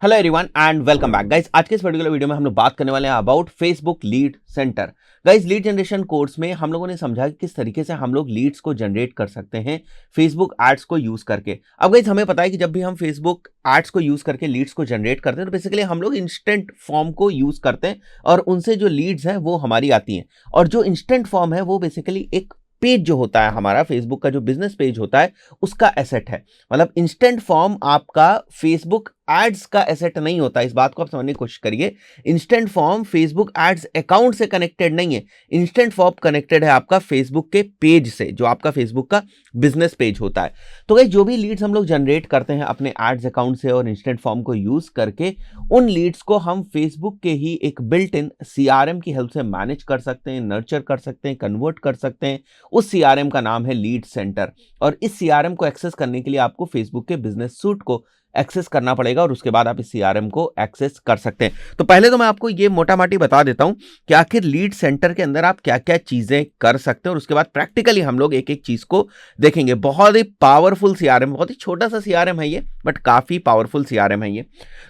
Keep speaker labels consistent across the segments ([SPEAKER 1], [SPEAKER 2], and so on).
[SPEAKER 1] Hello everyone and welcome back guys. आज के इस पर्टिकुलर वीडियो में हम लोग बात करने वाले हैं about Facebook lead centre. Guys, lead generation course में हम लोगों ने समझा कि किस तरीके से हम लोग लीड्स को जनरेट कर सकते हैं फेसबुक एड्स को यूज करके। अब गाइस, हमें पता है कि जब भी हम फेसबुक एड्स को यूज करके लीड्स को जनरेट करते हैं तो बेसिकली हम लोग इंस्टेंट फॉर्म को यूज करते हैं और उनसे जो लीड्स हैं वो हमारी आती हैं। और जो इंस्टेंट फॉर्म है वो बेसिकली एक पेज जो होता है, हमारा फेसबुक का जो बिजनेस पेज होता है उसका एसेट है। मतलब इंस्टेंट फॉर्म आपका फेसबुक एड्स का एसेट नहीं होता, इस बात को आप समझने की कोशिश करिए। Instant form Facebook ads account से कनेक्टेड नहीं है। इंस्टेंट फॉर्म कनेक्टेड है आपका फेसबुक के पेज से, जो आपका फेसबुक का बिजनेस पेज होता है। तो गाइस, जो भी लीड्स हम लोग जनरेट करते हैं अपने एड्स अकाउंट से और इंस्टेंट फॉर्म को यूज करके, उन लीड्स को हम फेसबुक के ही एक बिल्ट इन सीआरएम की हेल्प से मैनेज कर सकते हैं, नर्चर कर सकते हैं, कन्वर्ट कर सकते हैं। उस सीआरएम का नाम है लीड सेंटर। और इस सीआरएम को एक्सेस करने के लिए आपको फेसबुक के बिजनेस सूट को एक्सेस करना पड़ेगा और उसके बाद आप इस सीआरएम को एक्सेस कर सकते हैं। तो पहले तो मैं आपको ये मोटा माटी बता देता हूं कि आखिर लीड सेंटर के अंदर आप क्या क्या चीजें कर सकते हैं और उसके बाद प्रैक्टिकली हम लोग एक एक चीज को देखेंगे। बहुत ही पावरफुल सीआरएम, बहुत ही छोटा सा सीआरएम है ये, बट काफी पावरफुल सीआरएम है ये।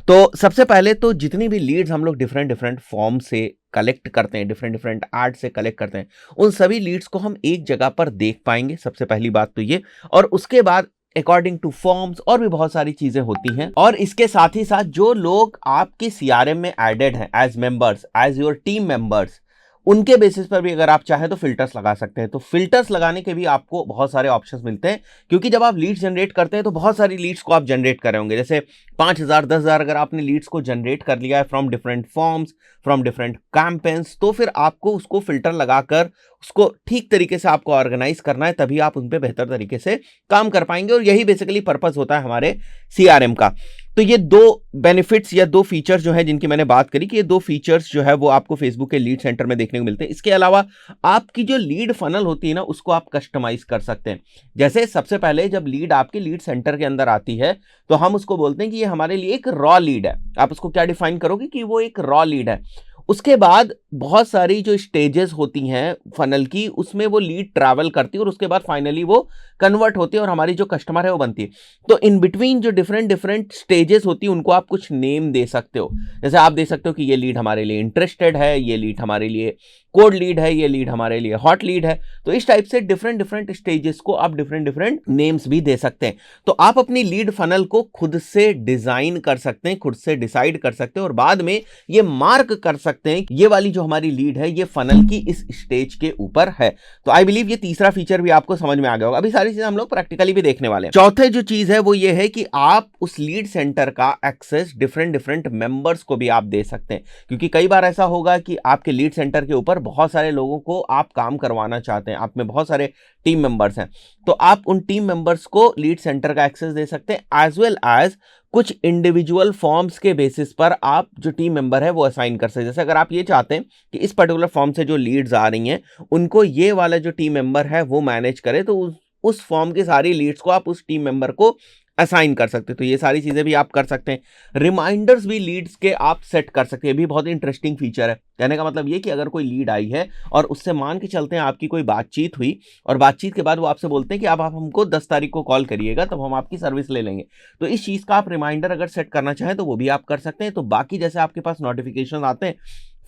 [SPEAKER 1] तो सबसे पहले तो जितनी भी लीड्स हम लोग डिफरेंट डिफरेंट फॉर्म से कलेक्ट करते हैं, डिफरेंट डिफरेंट एड से कलेक्ट करते हैं, उन सभी लीड्स को हम एक जगह पर देख पाएंगे। सबसे पहली बात तो ये। और उसके बाद अकॉर्डिंग टू फॉर्म्स और भी बहुत सारी चीजें होती हैं। और इसके साथ ही साथ जो लोग आपके सीआरएम में एडेड हैं as members, as your team members, उनके बेसिस पर भी अगर आप चाहें तो फिल्टर्स लगा सकते हैं। तो फिल्टर्स लगाने के भी आपको बहुत सारे ऑप्शंस मिलते हैं, क्योंकि जब आप लीड्स जनरेट करते हैं तो बहुत सारी लीड्स को आप जनरेट कर रहे होंगे। जैसे 5,000 10,000 अगर आपने लीड्स को जनरेट कर लिया है from different forms, from different campaigns, तो फिर आपको उसको फिल्टर लगाकर उसको ठीक तरीके से आपको ऑर्गेनाइज करना है, तभी आप उन पे बेहतर तरीके से काम कर पाएंगे। और यही बेसिकली पर्पस होता है हमारे सीआरएम का। तो ये दो बेनिफिट्स या दो फीचर्स जो है जिनकी मैंने बात करी, कि ये दो फीचर्स जो है वो आपको फेसबुक के लीड सेंटर में देखने को मिलते हैं। इसके अलावा आपकी जो लीड फनल होती है ना, उसको आप कस्टमाइज कर सकते हैं। जैसे सबसे पहले जब लीड आपके लीड सेंटर के अंदर आती है तो हम उसको बोलते हैं कि ये हमारे लिए एक रॉ लीड है। आप उसको क्या डिफाइन करोगे कि वो एक रॉ लीड है। उसके बाद बहुत सारी जो स्टेजेस होती हैं फनल की, उसमें वो लीड ट्रैवल करती है और उसके बाद फाइनली वो कन्वर्ट होती है और हमारी जो कस्टमर है वो बनती है। तो इन बिटवीन जो डिफरेंट डिफरेंट स्टेजेस होती है उनको आप कुछ नेम दे सकते हो। जैसे आप दे सकते हो कि ये लीड हमारे लिए इंटरेस्टेड है, ये लीड हमारे लिए कोल्ड लीड है, ये लीड हमारे लिए हॉट लीड है। तो इस टाइप से डिफरेंट डिफरेंट स्टेजेस को आप डिफरेंट डिफरेंट नेम्स भी दे सकते हैं। तो आप अपनी लीड फनल को खुद से डिजाइन कर सकते हैं, खुद से डिसाइड कर सकते हैं और बाद में ये मार्क कर सकते हैं ये वाली जो हमारी लीड है ये फनल की इस स्टेज के ऊपर है। तो आई बिलीव ये तीसरा फीचर भी आपको समझ में आ गया होगा। अभी सारी चीजें हम लोग प्रैक्टिकली भी देखने वाले हैं। चौथे जो चीज है वो ये है कि आप उस लीड सेंटर का एक्सेस डिफरेंट डिफरेंट मेंबर्स को भी आप दे सकते हैं, क्योंकि कई बार ऐसा होगा कि आपके लीड सेंटर के ऊपर बहुत सारे लोगों को आप काम करवाना चाहते हैं, आप में बहुत सारे टीम मेंबर्स हैं। तो आप उन टीम मेंबर्स को लीड सेंटर का एक्सेस दे सकते हैं, एज वेल एज कुछ इंडिविजुअल फॉर्म्स के बेसिस पर आप जो टीम मेंबर है वो असाइन कर सकते हैं। जैसे अगर आप ये चाहते हैं कि इस पर्टिकुलर फॉर्म से जो लीड्स आ रही हैं उनको ये वाला जो टीम मेंबर है वो मैनेज करे, तो उस फॉर्म की सारी लीड्स को आप उस टीम मेंबर को असाइन कर सकते हैं। तो ये सारी चीजें भी आप कर सकते हैं। रिमाइंडर्स भी लीड्स के आप सेट कर सकते हैं, ये भी बहुत इंटरेस्टिंग फीचर है। कहने का मतलब ये कि अगर कोई लीड आई है और उससे मान के चलते हैं आपकी कोई बातचीत हुई और बातचीत के बाद वो आपसे बोलते हैं कि अब आप हमको 10 तारीख को कॉल करिएगा, तब हम आपकी सर्विस ले लेंगे। तो इस चीज का आप रिमाइंडर अगर सेट करना चाहें तो वो भी आप कर सकते हैं। तो बाकी जैसे आपके पास नोटिफिकेशन आते हैं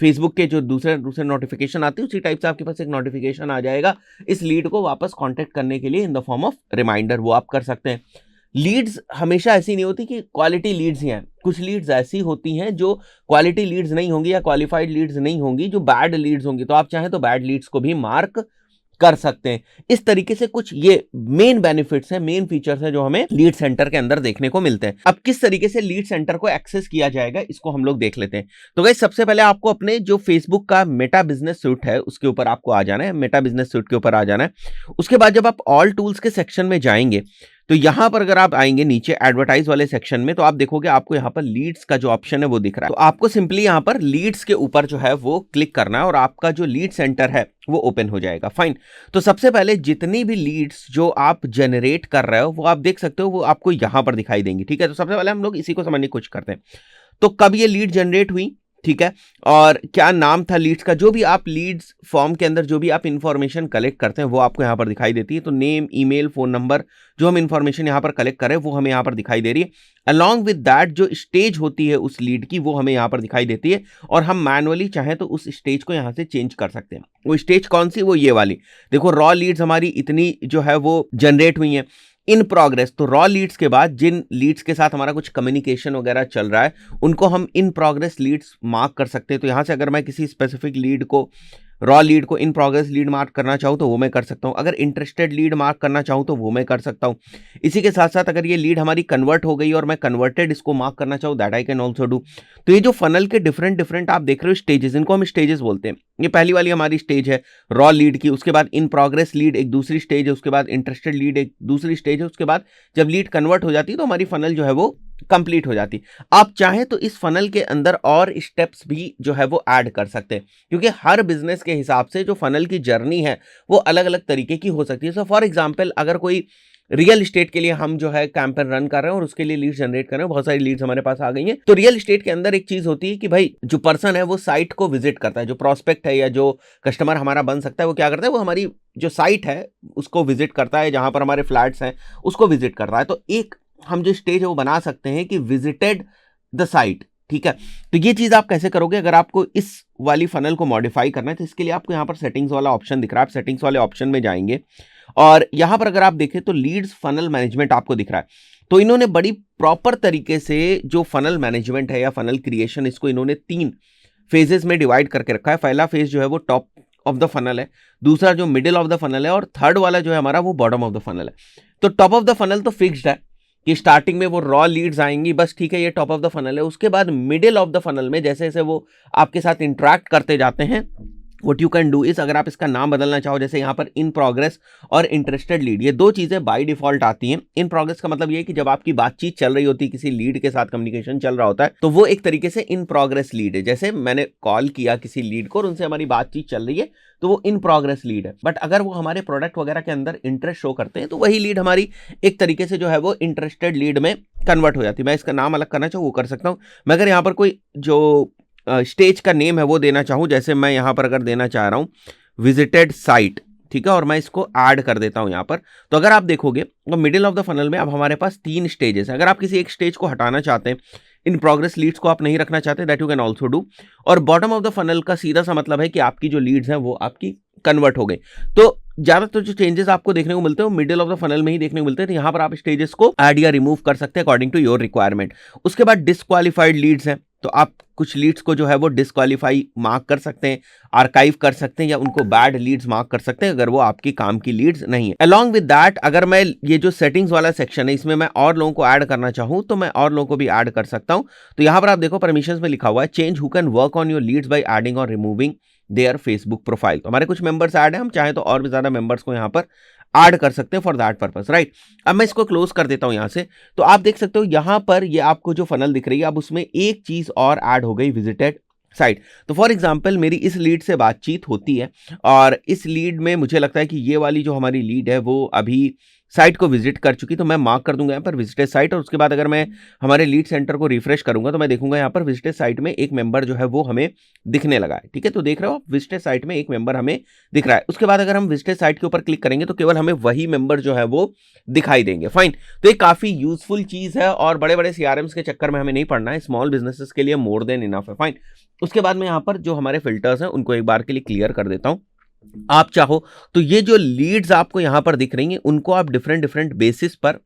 [SPEAKER 1] फेसबुक के, जो दूसरे दूसरे नोटिफिकेशन आती है, उसी टाइप से आपके पास एक नोटिफिकेशन आ जाएगा इस लीड को वापस कांटेक्ट करने के लिए in the form of reminder, वो आप कर सकते हैं। लीड्स हमेशा ऐसी नहीं होती कि क्वालिटी लीड्स ही हैं। कुछ लीड्स ऐसी होती हैं जो क्वालिटी लीड्स नहीं होंगी या क्वालिफाइड लीड्स नहीं होंगी, जो बैड लीड्स होंगी। तो आप चाहें तो बैड लीड्स को भी मार्क कर सकते हैं। इस तरीके से कुछ ये मेन बेनिफिट्स हैं, मेन फीचर्स हैं जो हमें लीड सेंटर के अंदर देखने को मिलते हैं। अब किस तरीके से लीड सेंटर को एक्सेस किया जाएगा इसको हम लोग देख लेते हैं। तो गाइस, सबसे पहले आपको अपने जो फेसबुक का मेटा बिजनेस सूट है उसके ऊपर आपको आ जाना है, मेटा बिजनेस सूट के ऊपर आ जाना है। उसके बाद जब आप ऑल टूल्स के सेक्शन में जाएंगे तो यहां पर अगर आप आएंगे नीचे एडवर्टाइज वाले सेक्शन में, तो आप देखोगे आपको यहां पर लीड्स का जो ऑप्शन है वो दिख रहा है। तो आपको सिंपली यहां पर लीड्स के ऊपर जो है वो क्लिक करना है और आपका जो लीड सेंटर है वो ओपन हो जाएगा। फाइन। तो सबसे पहले जितनी भी लीड्स जो आप जनरेट कर रहे हो वो आप देख सकते हो, वो आपको यहां पर दिखाई देंगी। ठीक है, तो सबसे पहले हम लोग इसी को समझने की कोशिश करते हैं। तो कब ये लीड जनरेट हुई, ठीक है, और क्या नाम था लीड्स का, जो भी आप लीड्स फॉर्म के अंदर जो भी आप इंफॉर्मेशन कलेक्ट करते हैं वो आपको यहाँ पर दिखाई देती है। तो नेम, ईमेल, फोन नंबर, जो हम इंफॉर्मेशन यहाँ पर कलेक्ट कर रहे हैं वो हमें यहाँ पर दिखाई दे रही है। अलॉन्ग विद दैट जो स्टेज होती है उस लीड की वो हमें यहाँ पर दिखाई देती है, और हम मैनुअली चाहें तो उस स्टेज को यहाँ से चेंज कर सकते हैं। वो स्टेज कौन सी, वो ये वाली देखो, रॉ लीड्स हमारी इतनी जो है वो जनरेट हुई है। इन प्रोग्रेस, तो रॉ लीड्स के बाद जिन लीड्स के साथ हमारा कुछ कम्युनिकेशन वगैरह चल रहा है उनको हम इन प्रोग्रेस लीड्स मार्क कर सकते हैं। तो यहां से अगर मैं किसी स्पेसिफिक लीड को, रॉ लीड को इन प्रोग्रेस लीड मार्क करना चाहूँ तो वो मैं कर सकता हूँ। अगर इंटरेस्टेड लीड मार्क करना चाहूँ तो वो मैं कर सकता हूँ। इसी के साथ साथ अगर ये लीड हमारी कन्वर्ट हो गई और मैं कन्वर्टेड इसको मार्क करना चाहूँ, that I can also do. तो ये जो फनल के डिफरेंट डिफरेंट आप देख रहे हो स्टेजेस, इनको हम स्टेजेस बोलते हैं। ये पहली वाली हमारी स्टेज है रॉ लीड की, उसके बाद इन प्रोग्रेस लीड एक दूसरी स्टेज है, उसके बाद इंटरेस्टेड लीड एक दूसरी स्टेज है, उसके बाद जब लीड कन्वर्ट हो जाती है तो हमारी फनल जो है वो कंप्लीट हो जाती। आप चाहें तो इस फनल के अंदर और स्टेप्स भी जो है वो ऐड कर सकते हैं, क्योंकि हर बिजनेस के हिसाब से जो फनल की जर्नी है वो अलग अलग तरीके की हो सकती है। सो फॉर एग्जांपल, अगर कोई रियल एस्टेट के लिए हम जो है कैंपेन रन कर रहे हैं और उसके लिए लीड जनरेट कर रहे हैं, बहुत सारी लीड्स हमारे पास आ गई हैं, तो रियल एस्टेट के अंदर एक चीज होती है कि भाई जो पर्सन है वो साइट को विजिट करता है, जो प्रोस्पेक्ट है या जो कस्टमर हमारा बन सकता है वो क्या करता है, वो हमारी जो साइट है उसको विजिट करता है, जहां पर हमारे फ्लैट्स हैं उसको विजिट कर रहा है। तो एक हम जो स्टेज है वो बना सकते हैं कि विजिटेड द साइट। ठीक है, तो ये चीज आप कैसे करोगे, अगर आपको इस वाली फनल को मॉडिफाई करना है तो इसके लिए आपको यहाँ पर सेटिंग्स वाला ऑप्शन दिख रहा है। आप सेटिंग्स वाले ऑप्शन में जाएंगे और यहां पर अगर आप देखें तो लीड्स फनल मैनेजमेंट आपको दिख रहा है। तो इन्होंने बड़ी प्रॉपर तरीके से जो फनल मैनेजमेंट है या फनल क्रिएशन, इसको इन्होंने 3 फेजेस में डिवाइड करके रखा है। पहला फेज जो है वो टॉप ऑफ द फनल है, दूसरा जो मिडिल ऑफ द फनल है, और थर्ड वाला जो है हमारा वो बॉटम ऑफ द फनल है। तो टॉप ऑफ द फनल तो फिक्स्ड है कि स्टार्टिंग में वो रॉ लीड्स आएंगी, बस ठीक है, ये टॉप ऑफ द फनल है। उसके बाद मिडिल ऑफ द फनल में जैसे जैसे वो आपके साथ इंटरेक्ट करते जाते हैं, what you can do is, अगर आप इसका नाम बदलना चाहो, जैसे यहाँ पर इन प्रोग्रेस और इंटरेस्टेड लीड, ये 2 चीजें बाय डिफॉल्ट आती हैं। इन प्रोग्रेस का मतलब ये है कि जब आपकी बातचीत चल रही होती है, किसी लीड के साथ कम्युनिकेशन चल रहा होता है, तो वो एक तरीके से इन प्रोग्रेस लीड है। जैसे मैंने कॉल किया किसी लीड को और उनसे हमारी बातचीत चल रही है तो वो इन प्रोग्रेस लीड है। बट अगर वो हमारे प्रोडक्ट वगैरह के अंदर इंटरेस्ट शो करते हैं तो वही लीड हमारी एक तरीके से जो है वो इंटरेस्टेड लीड में कन्वर्ट हो जाती है। मैं इसका नाम अलग करना चाहूँ वो कर सकता हूँ। मैं अगर यहाँ पर कोई जो स्टेज का नेम है वो देना चाहूँ, जैसे मैं यहाँ पर अगर देना चाह रहा हूँ विजिटेड साइट, ठीक है, और मैं इसको ऐड कर देता हूँ यहाँ पर, तो अगर आप देखोगे तो मिडिल ऑफ द फनल में अब हमारे पास 3 स्टेजेस हैं। अगर आप किसी एक स्टेज को हटाना चाहते हैं, इन प्रोग्रेस लीड्स को आप नहीं रखना चाहते, that you can also do. और बॉटम ऑफ द फनल का सीधा सा मतलब है कि आपकी जो लीड्स हैं वो आपकी कन्वर्ट हो गई। तो ज्यादातर जो चेंजेस आपको देखने को मिलते हैं वो मिडिल ऑफ द फनल में ही देखने को मिलते हैं। तो यहाँ पर आप स्टेजेस को ऐड या रिमूव कर सकते हैं अकॉर्डिंग टू योर रिक्वायरमेंट। उसके बाद डिस्क्वालीफाइड लीड्स हैं, तो आप कुछ लीड्स को जो है वो डिस्क्वालीफाई मार्क कर सकते हैं, आर्काइव कर सकते हैं, या उनको बैड लीड्स मार्क कर सकते हैं अगर वो आपकी काम की लीड्स नहीं है। अलॉन्ग विद दैट, अगर मैं ये जो सेटिंग्स वाला सेक्शन है इसमें मैं और लोगों को ऐड करना चाहूं तो मैं और लोगों को भी ऐड कर सकता हूं। तो यहां पर आप देखो परमिशंस में लिखा हुआ है change who can work on your leads by adding और रिमूविंग देयर फेसबुक प्रोफाइल। तो हमारे कुछ मेंबर्स ऐड है, हम चाहें तो और भी ज्यादा मेंबर्स को यहाँ पर ऐड कर सकते हैं फॉर दैट पर्पस, राइट। अब मैं इसको क्लोज कर देता हूं यहां से। तो आप देख सकते हो यहां पर ये आपको जो फनल दिख रही है अब उसमें एक चीज और ऐड हो गई, विजिटेड साइट। तो फॉर एग्जांपल मेरी इस लीड से बातचीत होती है और इस लीड में मुझे लगता है कि ये वाली जो हमारी लीड है वो अभी साइट को विजिट कर चुकी, तो मैं मार्क कर दूंगा यहाँ पर विजिटेड साइट। और उसके बाद अगर मैं हमारे लीड सेंटर को रिफ्रेश करूंगा तो मैं देखूंगा यहाँ पर विजिटेड साइट में एक मेंबर जो है वो हमें दिखने लगा है। ठीक है, तो देख रहे हो आप विजिटेड साइट में एक मेंबर हमें दिख रहा है। उसके बाद अगर हम विजिटेड साइट के ऊपर क्लिक करेंगे तो केवल हमें वही मेंबर जो है वो दिखाई देंगे। फाइन, तो ये काफी यूजफुल चीज है और बड़े बड़े CRMs के चक्कर में हमें नहीं पड़ना है, स्मॉल बिजनेसेस के लिए मोर देन इनफ है। फाइन, उसके बाद मैं यहाँ पर जो हमारे फिल्टर्स हैं उनको एक बार के लिए क्लियर कर देता हूँ। आप चाहो तो ये जो लीड्स आपको यहां पर दिख रही हैं उनको आप डिफरेंट डिफरेंट बेसिस पर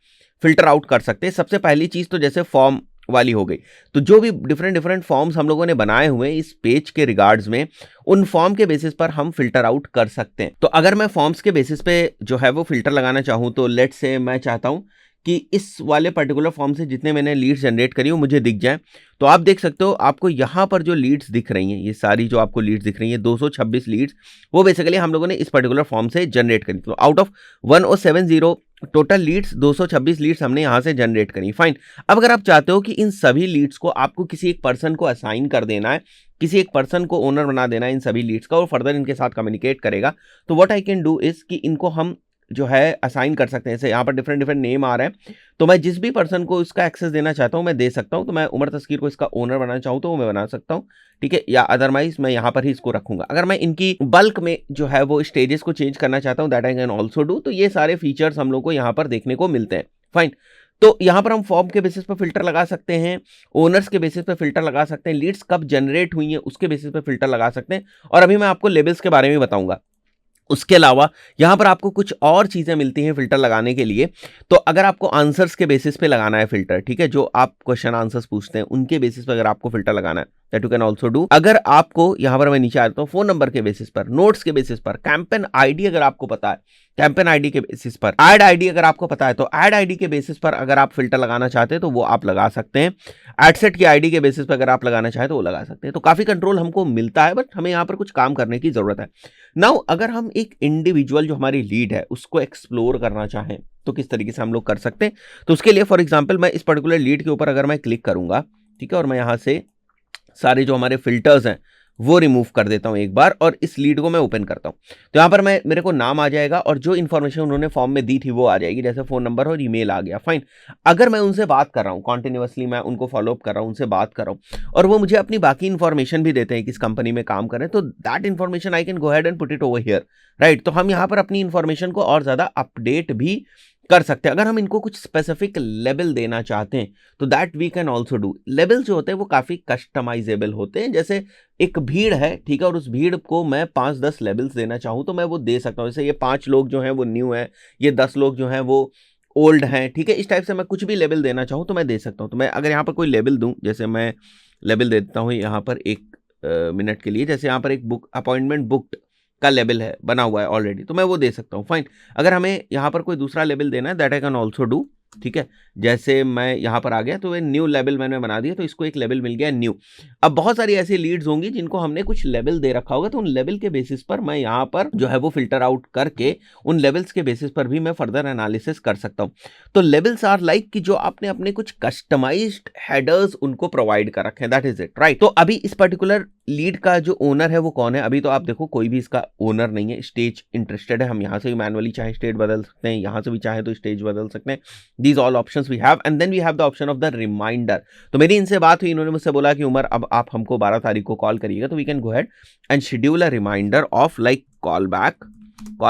[SPEAKER 1] फिल्टर आउट कर सकते हैं। सबसे पहली चीज तो जैसे फॉर्म वाली हो गई, तो जो भी डिफरेंट डिफरेंट फॉर्म्स हम लोगों ने बनाए हुए हैं इस पेज के रिगार्ड्स में, उन फॉर्म के बेसिस पर हम फिल्टर आउट कर सकते हैं। तो अगर मैं फॉर्म्स के बेसिस पे जो है वो फिल्टर लगाना चाहूँ तो लेट्स से मैं चाहता हूँ कि इस वाले पर्टिकुलर फॉर्म से जितने मैंने लीड्स जनरेट करी हो मुझे दिख जाए। तो आप देख सकते हो आपको यहाँ पर जो लीड्स दिख रही हैं, ये सारी जो आपको लीड्स दिख रही हैं 226 लीड्स, वो बेसिकली हम लोगों ने इस पर्टिकुलर फॉर्म से जनरेट करी। तो out of 1070 total leads 226 leads हमने यहाँ से जनरेट करी। फाइन, अब अगर आप चाहते हो कि इन सभी लीड्स को आपको किसी एक पर्सन को असाइन कर देना है, किसी एक पर्सन को ओनर बना देना है इन सभी लीड्स का और फर्दर इनके साथ कम्युनिकेट करेगा, तो what I can do is कि इनको हम जो है असाइन कर सकते हैं। जैसे यहाँ पर डिफरेंट डिफरेंट नेम आ रहे हैं, तो मैं जिस भी पर्सन को इसका एक्सेस देना चाहता हूँ मैं दे सकता हूँ। तो मैं उमर तस्कीर को इसका ओनर बनाना चाहूँ तो वो मैं बना सकता हूँ, ठीक है, या अदरवाइज मैं यहाँ पर ही इसको रखूंगा। अगर मैं इनकी बल्क में जो है वो स्टेजेस को चेंज करना चाहता हूँ, that I can also do. तो ये सारे फीचर्स हम लोग को यहाँ पर देखने को मिलते हैं। फाइन, तो यहाँ पर हम फॉर्म के बेसिस पर फिल्टर लगा सकते हैं, ओनर्स के बेसिस पर फिल्टर लगा सकते हैं, लीड्स कब जनरेट हुई हैं उसके बेसिस पर फिल्टर लगा सकते हैं, और अभी मैं आपको लेबल्स के बारे में बताऊंगा। उसके अलावा यहाँ पर आपको कुछ और चीज़ें मिलती हैं फिल्टर लगाने के लिए। तो अगर आपको आंसर्स के बेसिस पे लगाना है फिल्टर, ठीक है, जो आप क्वेश्चन आंसर्स पूछते हैं उनके बेसिस पे अगर आपको फिल्टर लगाना है, that you can also do. अगर आपको यहाँ पर मैं नीचे आता हूँ फोन नंबर के बेसिस पर, नोट्स के बेसिस पर, कैंपेन आईडी अगर आपको पता है, कैंपेन आईडी के बेसिस पर, ऐड आईडी अगर आपको पता है तो ऐड आईडी के बेसिस पर अगर आप फिल्टर लगाना चाहते हैं तो वो आप लगा सकते हैं। एडसेट की आईडी के बेसिस पर अगर आप लगाना चाहें तो वो लगा सकते हैं। तो काफी कंट्रोल हमको मिलता है, बट हमें यहाँ पर कुछ काम करने की जरूरत है। नाउ अगर हम एक इंडिविजुअल जो हमारी लीड है उसको एक्सप्लोर करना चाहें तो किस तरीके से हम लोग कर सकते हैं। तो उसके लिए फॉर एग्जांपल मैं इस पर्टिकुलर लीड के ऊपर अगर मैं क्लिक करूंगा, ठीक है, और मैं यहाँ से सारे जो हमारे फिल्टर्स हैं वो रिमूव कर देता हूं एक बार, और इस लीड को मैं ओपन करता हूं, तो यहां पर मेरे को नाम आ जाएगा और जो इन्फॉर्मेशन उन्होंने फॉर्म में दी थी वो आ जाएगी, जैसे फोन नंबर और ईमेल आ गया। फाइन, अगर मैं उनसे बात कर रहा हूं कॉन्टिन्यूअसली, मैं उनको फॉलोअप कर रहा हूं, उनसे बात कर रहा हूं, और वो मुझे अपनी बाकी इन्फॉर्मेशन भी देते हैं किस कंपनी में काम करें, तो that information I can go ahead and put it over here, right. तो हम यहाँ पर अपनी इन्फॉर्मेशन को और ज्यादा अपडेट भी कर सकते हैं। अगर हम इनको कुछ स्पेसिफिक लेवल देना चाहते हैं तो that we can also do. Level जो होते हैं वो काफी कस्टमाइजेबल होते हैं। जैसे एक भीड़ है, ठीक है, और उस भीड़ को मैं 5-10 लेवल्स देना चाहूँ तो मैं वो दे सकता हूँ। जैसे ये 5 लोग जो हैं वो न्यू है, ये 10 लोग जो हैं वो ओल्ड हैं, ठीक है, इस टाइप से मैं कुछ भी लेवल देना चाहूँ तो मैं दे सकता हूँ। तो मैं अगर यहाँ पर कोई लेवल दूँ, जैसे मैं लेवल दे देता हूँ यहाँ पर 1 मिनट के लिए, जैसे यहाँ पर एक बुक अपॉइंटमेंट बुक्ड का लेवल है बना हुआ है ऑलरेडी, तो मैं वो दे सकता हूँ। फाइन, अगर हमें यहाँ पर कोई दूसरा लेवल देना है that I can also do, ठीक है, जैसे मैं यहाँ पर आ गया तो न्यू लेवल मैंने बना दिया, तो इसको एक लेवल मिल गया न्यू। अब बहुत सारी ऐसी लीड्स होंगी जिनको हमने कुछ लेवल दे रखा होगा, तो उन लेवल के बेसिस पर मैं यहाँ पर जो है वो फिल्टर आउट करके उन लेवल्स के बेसिस पर भी मैं फर्दर एनालिसिस कर सकता हूँ। तो लेवल्स आर लाइक कि जो आपने अपने कुछ कस्टमाइज्ड हेडर्स उनको प्रोवाइड कर रखे हैं, दैट इज इट, राइट। तो अभी इस पर्टिकुलर लीड का जो ओनर है वो कौन है, अभी तो आप देखो कोई भी इसका ओनर नहीं है, स्टेज इंटरेस्टेड है, हम यहाँ से भी मैनुअली चाहे स्टेज बदल सकते हैं, यहाँ से भी चाहे तो स्टेज बदल सकते हैं। These all options we have, and then we have the option of the reminder। तो मेरी इनसे बात हुई, इन्होंने मुझसे बोला कि उमर अब आप हमको 12 तारीख को कॉल करिएगा, तो we can go ahead and schedule a reminder of like call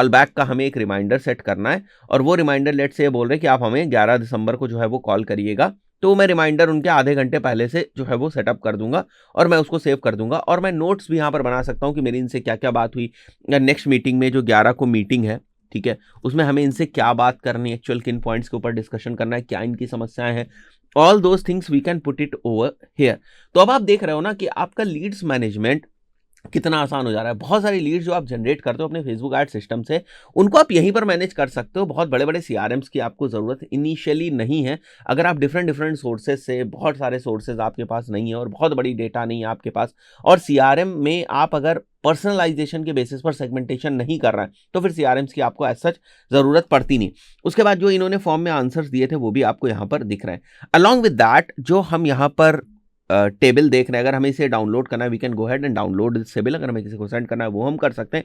[SPEAKER 1] back का हमें एक रिमाइंडर सेट करना है, और वो रिमाइंडर लेट से बोल रहे हैं कि आप हमें 11 दिसंबर को जो है वो कॉल करिएगा, तो मैं रिमाइंडर उनके आधे घंटे पहले से जो है वो सेटअप कर दूंगा और मैं उसको सेव कर दूंगा। और मैं नोट्स भी यहाँ पर बना सकता हूँ कि मेरी इनसे क्या क्या बात हुई, या नेक्स्ट मीटिंग में जो 11 को मीटिंग है, ठीक है, उसमें हमें इनसे क्या बात करनी है, एक्चुअल किन पॉइंट्स के ऊपर डिस्कशन करना है, क्या इनकी समस्याएं हैं, all those things we can put it over here. तो अब आप देख रहे हो ना कि आपका लीड्स मैनेजमेंट कितना आसान हो जा रहा है। बहुत सारी लीड्स जो आप जनरेट करते हो अपने फेसबुक एड सिस्टम से, उनको आप यहीं पर मैनेज कर सकते हो। बहुत बड़े बड़े सीआरएम्स की आपको ज़रूरत इनिशियली नहीं है। अगर आप डिफरेंट सोर्सेज से, बहुत सारे सोर्सेज आपके पास नहीं है और बहुत बड़ी डेटा नहीं है आपके पास, और सीआरएम में आप अगर पर्सनलाइजेशन के बेसिस पर सेगमेंटेशन नहीं कर रहा है तो फिर सीआरएम्स की आपको एज सच ज़रूरत पड़ती नहीं। उसके बाद जो इन्होंने फॉर्म में आंसर्स दिए थे वो भी आपको यहाँ पर दिख रहे हैं। अलॉन्ग विद दैट जो हम यहाँ पर टेबल देख रहे हैं, अगर हमें इसे डाउनलोड करना है we can go ahead and download this table. अगर हमें किसी को सेंड करना है वो हम कर सकते हैं।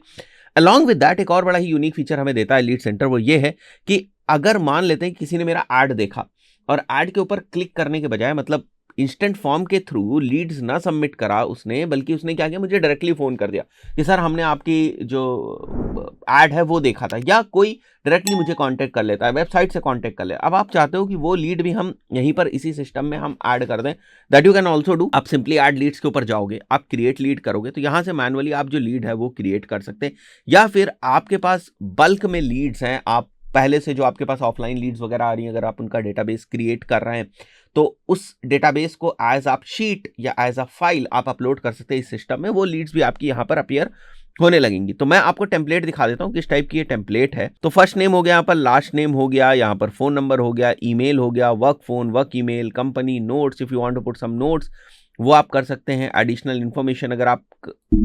[SPEAKER 1] अलॉन्ग विद दैट एक और बड़ा ही यूनिक फीचर हमें देता है लीड सेंटर, वो ये है कि अगर मान लेते हैं किसी ने मेरा ऐड देखा और ऐड के ऊपर क्लिक करने के बजाय, मतलब इंस्टेंट फॉर्म के थ्रू लीड्स ना सबमिट करा उसने, बल्कि उसने क्या किया, मुझे डायरेक्टली फ़ोन कर दिया कि सर हमने आपकी जो ऐड है वो देखा था, या कोई डायरेक्टली मुझे कांटेक्ट कर लेता है, वेबसाइट से कांटेक्ट कर ले। अब आप चाहते हो कि वो लीड भी हम यहीं पर इसी सिस्टम में हम ऐड कर दें, that you can also do. आप सिंपली ऐड लीड्स के ऊपर जाओगे, आप क्रिएट लीड करोगे, तो यहाँ से मैनुअली आप जो लीड है वो क्रिएट कर सकते हैं। या फिर आपके पास बल्क में लीड्स हैं, आप पहले से जो आपके पास ऑफलाइन लीड्स वगैरह आ रही हैं, अगर आप उनका डेटाबेस क्रिएट कर रहे हैं तो उस डेटाबेस को एज आप शीट या एज अ फाइल आप अपलोड कर सकते हैं इस सिस्टम में, वो लीड्स भी आपकी यहाँ पर अपीयर होने लगेंगी। तो मैं आपको टेम्पलेट दिखा देता हूँ किस टाइप की ये टेम्पलेट है। तो फर्स्ट नेम हो गया, यहाँ पर लास्ट नेम हो गया, यहाँ पर फोन नंबर हो गया, ईमेल हो गया, work phone, work email, company, notes, if you want to put some notes वो आप कर सकते हैं। एडिशनल इन्फॉर्मेशन अगर आप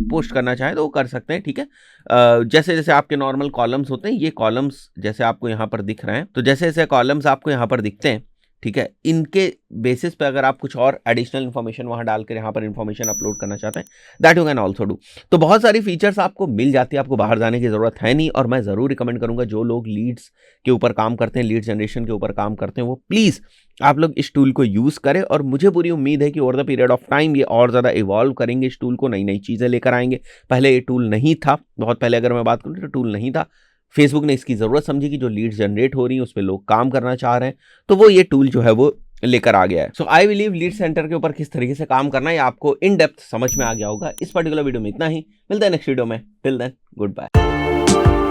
[SPEAKER 1] पोस्ट करना चाहें तो वो कर सकते हैं, ठीक है। जैसे जैसे आपके नॉर्मल कॉलम्स होते हैं, ये कॉलम्स जैसे आपको यहाँ पर दिख रहे हैं, तो जैसे जैसे कॉलम्स आपको यहाँ पर दिखते हैं, ठीक है, इनके बेसिस पे अगर आप कुछ और एडिशनल इन्फॉर्मेशन वहाँ डालकर यहाँ पर इन्फॉर्मेशन अपलोड करना चाहते हैं, that you can also do. तो बहुत सारी फीचर्स आपको मिल जाती है, आपको बाहर जाने की ज़रूरत है नहीं। और मैं ज़रूर रिकमेंड करूँगा जो लोग लीड्स के ऊपर काम करते हैं, लीड जनरेशन के ऊपर काम करते हैं, वो प्लीज़ आप लोग इस टूल को यूज़ करें। और मुझे पूरी उम्मीद है कि over the period of time ये और ज़्यादा इवॉल्व करेंगे, इस टूल को नई नई चीज़ें लेकर आएंगे। पहले ये टूल नहीं था, बहुत पहले अगर मैं बात करूँ तो टूल नहीं था। फेसबुक ने इसकी ज़रूरत समझी कि जो लीड्स जनरेट हो रही हैं उस पर लोग काम करना चाह रहे हैं, तो वो ये टूल जो है वो लेकर आ गया है। सो आई बिलीव लीड सेंटर के ऊपर किस तरीके से काम करना है आपको इन डेप्थ समझ में आ गया होगा। इस पर्टिकुलर वीडियो में इतना ही, मिलता है नेक्स्ट वीडियो में। Till then, good bye.